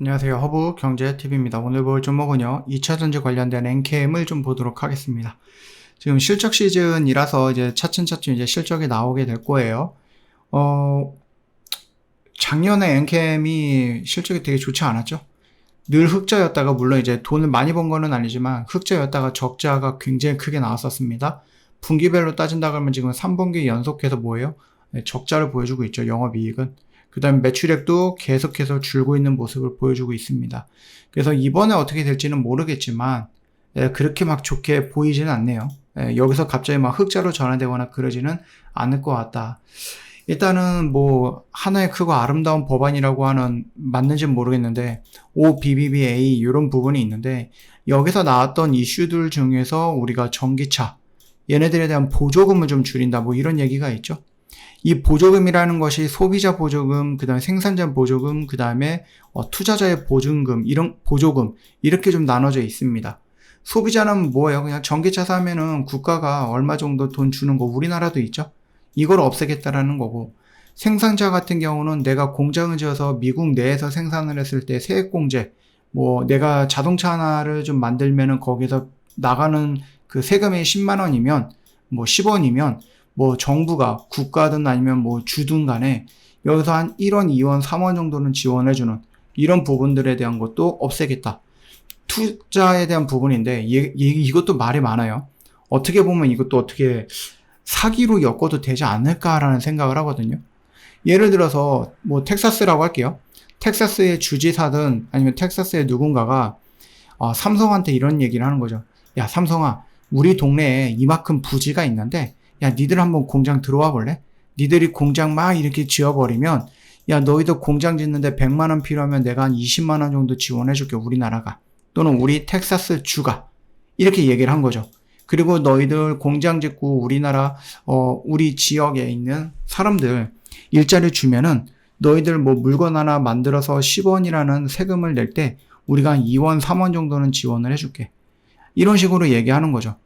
안녕하세요. 허브 경제TV입니다. 오늘 볼 종목은요, 2차전지 관련된 엔캠을 좀 보도록 하겠습니다. 지금 실적 시즌이라서 이제 차츰차츰 이제 실적이 나오게 될 거예요. 작년에 엔캠이 실적이 되게 좋지 않았죠? 늘 흑자였다가, 물론 이제 돈을 많이 번 거는 아니지만, 흑자였다가 적자가 굉장히 크게 나왔었습니다. 분기별로 따진다 그러면 지금 3분기 연속해서 뭐예요? 네, 적자를 보여주고 있죠. 영업이익은. 그 다음에 매출액도 계속해서 줄고 있는 모습을 보여주고 있습니다. 그래서 이번에 어떻게 될지는 모르겠지만 그렇게 막 좋게 보이지는 않네요. 여기서 갑자기 막 흑자로 전환되거나 그러지는 않을 것 같다. 일단은 뭐 하나의 크고 아름다운 법안이라고 하는 맞는지는 모르겠는데 OBBBA 이런 부분이 있는데 여기서 나왔던 이슈들 중에서 우리가 전기차 얘네들에 대한 보조금을 좀 줄인다 뭐 이런 얘기가 있죠. 이 보조금이라는 것이 소비자 보조금, 그 다음에 생산자 보조금, 그 다음에 투자자의 보증금, 이런 보조금 이렇게 좀 나눠져 있습니다. 소비자는 뭐예요? 그냥 전기차 사면은 국가가 얼마 정도 돈 주는 거 우리나라도 있죠? 이걸 없애겠다라는 거고, 생산자 같은 경우는 내가 공장을 지어서 미국 내에서 생산을 했을 때 세액공제, 뭐 내가 자동차 하나를 좀 만들면은 거기서 나가는 그 세금이 10만 원이면 뭐 10원이면 뭐 정부가 국가든 아니면 뭐 주든 간에 여기서 한 1원, 2원, 3원 정도는 지원해주는 이런 부분들에 대한 것도 없애겠다. 투자에 대한 부분인데 이것도 말이 많아요. 어떻게 보면 이것도 어떻게 사기로 엮어도 되지 않을까라는 생각을 하거든요. 예를 들어서 뭐 텍사스라고 할게요. 텍사스의 주지사든 아니면 텍사스의 누군가가 삼성한테 이런 얘기를 하는 거죠. 야, 삼성아, 우리 동네에 이만큼 부지가 있는데 야, 니들 한번 공장 들어와 볼래? 니들이 공장 막 이렇게 지어버리면 야, 너희들 공장 짓는데 100만 원 필요하면 내가 한 20만 원 정도 지원해줄게, 우리나라가. 또는 우리 텍사스 주가. 이렇게 얘기를 한 거죠. 그리고 너희들 공장 짓고 우리나라, 우리 지역에 있는 사람들 일자리 주면은 너희들 뭐 물건 하나 만들어서 10원이라는 세금을 낼 때 우리가 한 2원, 3원 정도는 지원을 해줄게. 이런 식으로 얘기하는 거죠.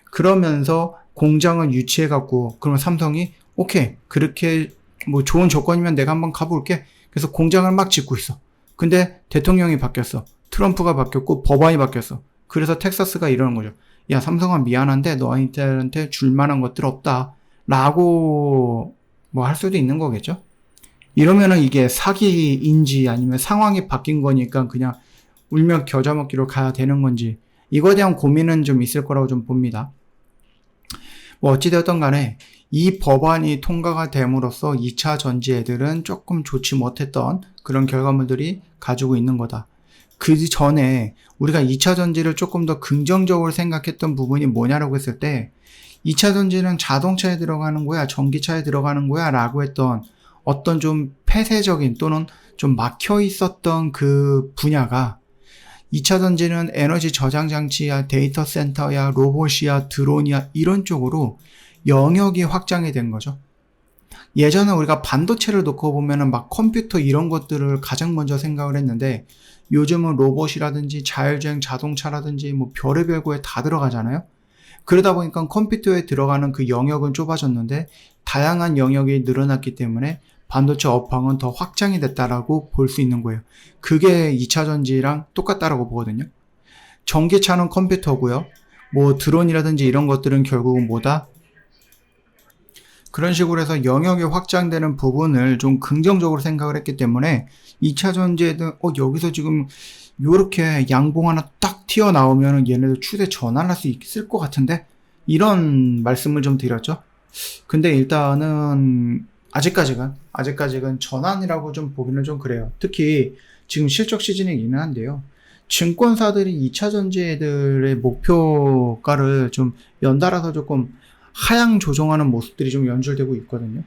그러면서 공장을 유치해갖고, 그러면 삼성이, 오케이, 그렇게 뭐 좋은 조건이면 내가 한번 가볼게. 그래서 공장을 막 짓고 있어. 근데 대통령이 바뀌었어. 트럼프가 바뀌었고, 법안이 바뀌었어. 그래서 텍사스가 이러는 거죠. 야, 삼성아, 미안한데, 너희들한테 줄 만한 것들 없다. 라고, 뭐 할 수도 있는 거겠죠? 이러면은 이게 사기인지 아니면 상황이 바뀐 거니까 그냥 울며 겨자 먹기로 가야 되는 건지, 이거에 대한 고민은 좀 있을 거라고 좀 봅니다. 뭐 어찌되었던 간에 이 법안이 통과가 됨으로써 2차 전지 애들은 조금 좋지 못했던 그런 결과물들이 가지고 있는 거다. 그 전에 우리가 2차 전지를 조금 더 긍정적으로 생각했던 부분이 뭐냐라고 했을 때 2차 전지는 자동차에 들어가는 거야, 전기차에 들어가는 거야 라고 했던 어떤 좀 폐쇄적인 또는 좀 막혀 있었던 그 분야가 2차 전지는 에너지 저장 장치야, 데이터 센터야, 로봇이야, 드론이야 이런 쪽으로 영역이 확장이 된 거죠. 예전에 우리가 반도체를 놓고 보면은 막 컴퓨터 이런 것들을 가장 먼저 생각을 했는데 요즘은 로봇이라든지 자율주행 자동차라든지 뭐 별의별 거에 다 들어가잖아요. 그러다 보니까 컴퓨터에 들어가는 그 영역은 좁아졌는데 다양한 영역이 늘어났기 때문에 반도체 업황은 더 확장이 됐다라고 볼 수 있는 거예요. 그게 2차 전지랑 똑같다라고 보거든요. 전기차는 컴퓨터고요. 뭐 드론이라든지 이런 것들은 결국은 뭐다? 그런 식으로 해서 영역이 확장되는 부분을 좀 긍정적으로 생각을 했기 때문에 2차 전지에도 여기서 지금 요렇게 양봉 하나 딱 튀어나오면 얘네들 추세 전환할 수 있을 것 같은데 이런 말씀을 좀 드렸죠. 근데 일단은 아직까지는 전환이라고 좀 보기는 좀 그래요. 특히 지금 실적 시즌이기는 한데요. 증권사들이 2차 전지들의 목표가를 좀 연달아서 조금 하향 조정하는 모습들이 좀 연출되고 있거든요.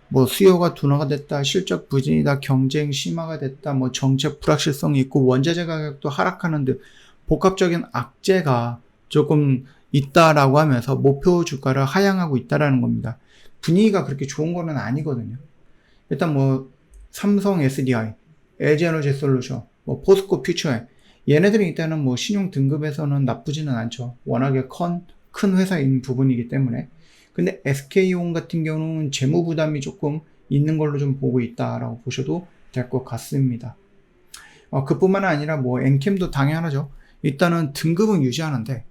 뭐 수요가 둔화가 됐다, 실적 부진이다, 경쟁 심화가 됐다, 뭐 정책 불확실성이 있고 원자재 가격도 하락하는 듯 복합적인 악재가 조금 있다라고 하면서 목표 주가를 하향하고 있다라는 겁니다. 분위기가 그렇게 좋은 거는 아니거든요. 일단 뭐 삼성 SDI, LG에너지 솔루션, 뭐 포스코 퓨처엠 얘네들이 일단은 뭐 신용 등급에서는 나쁘지는 않죠. 워낙에 큰 회사인 부분이기 때문에. 근데 SK온 같은 경우는 재무 부담이 조금 있는 걸로 좀 보고 있다라고 보셔도 될 것 같습니다. 그뿐만 아니라 뭐 엔캠도 당연하죠. 일단은 등급은 유지하는데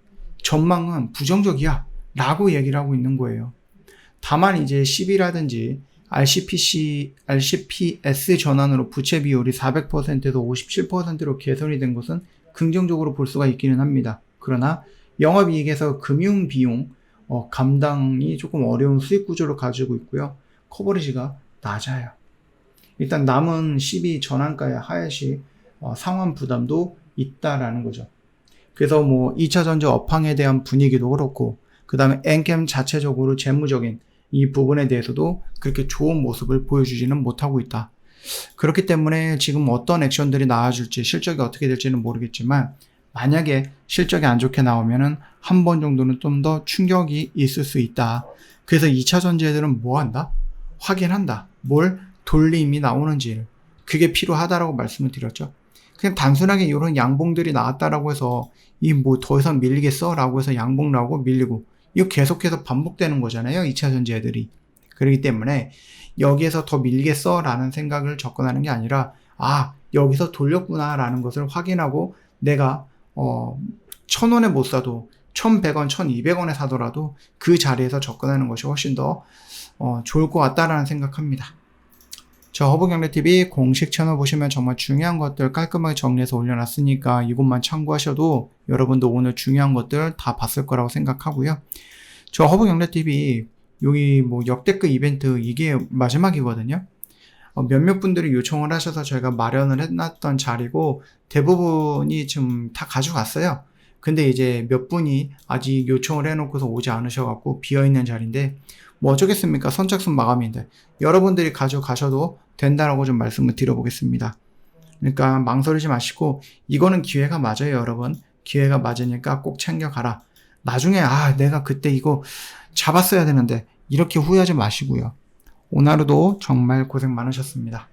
전망은 부정적이야 라고 얘기를 하고 있는 거예요. 다만 이제 10이라든지 RCPS 전환으로 부채 비율이 400%에서 57%로 개선이 된 것은 긍정적으로 볼 수가 있기는 합니다. 그러나 영업이익에서 금융비용 감당이 조금 어려운 수익 구조를 가지고 있고요. 커버리지가 낮아요. 일단 남은 12 전환가의 하향시 상환 부담도 있다라는 거죠. 그래서 뭐 2차 전지 업황에 대한 분위기도 그렇고 그 다음에 엔캠 자체적으로 재무적인 이 부분에 대해서도 그렇게 좋은 모습을 보여주지는 못하고 있다. 그렇기 때문에 지금 어떤 액션들이 나와줄지 실적이 어떻게 될지는 모르겠지만 만약에 실적이 안 좋게 나오면은 한 번 정도는 좀 더 충격이 있을 수 있다. 그래서 2차 전지애들은 뭐 한다? 확인한다. 뭘? 돌림이 나오는지를. 그게 필요하다라고 말씀을 드렸죠. 그냥 단순하게 이런 양봉들이 나왔다라고 해서 이 뭐 더 이상 밀리겠어? 라고 해서 양봉 나오고 밀리고 이거 계속해서 반복되는 거잖아요. 2차 전지애들이. 그렇기 때문에 여기에서 더 밀리겠어? 라는 생각을 접근하는 게 아니라 여기서 돌렸구나 라는 것을 확인하고 내가 1,000원에 못 사도 1,100원, 1,200원에 사더라도 그 자리에서 접근하는 것이 훨씬 더 좋을 것 같다라는 생각합니다. 저 허브경제TV 공식 채널 보시면 정말 중요한 것들 깔끔하게 정리해서 올려놨으니까 이것만 참고하셔도 여러분도 오늘 중요한 것들 다 봤을 거라고 생각하고요. 저 허브경제TV 여기 뭐 역대급 이벤트 이게 마지막이거든요. 몇몇 분들이 요청을 하셔서 저희가 마련을 해놨던 자리고 대부분이 지금 다 가져갔어요. 근데 이제 몇 분이 아직 요청을 해놓고서 오지 않으셔갖고 비어있는 자리인데 뭐 어쩌겠습니까? 선착순 마감인데 여러분들이 가져가셔도 된다라고 좀 말씀을 드려보겠습니다. 그러니까 망설이지 마시고 이거는 기회가 맞아요, 여러분. 기회가 맞으니까 꼭 챙겨가라. 나중에 내가 그때 이거 잡았어야 되는데 이렇게 후회하지 마시고요. 오늘 하루도 정말 고생 많으셨습니다.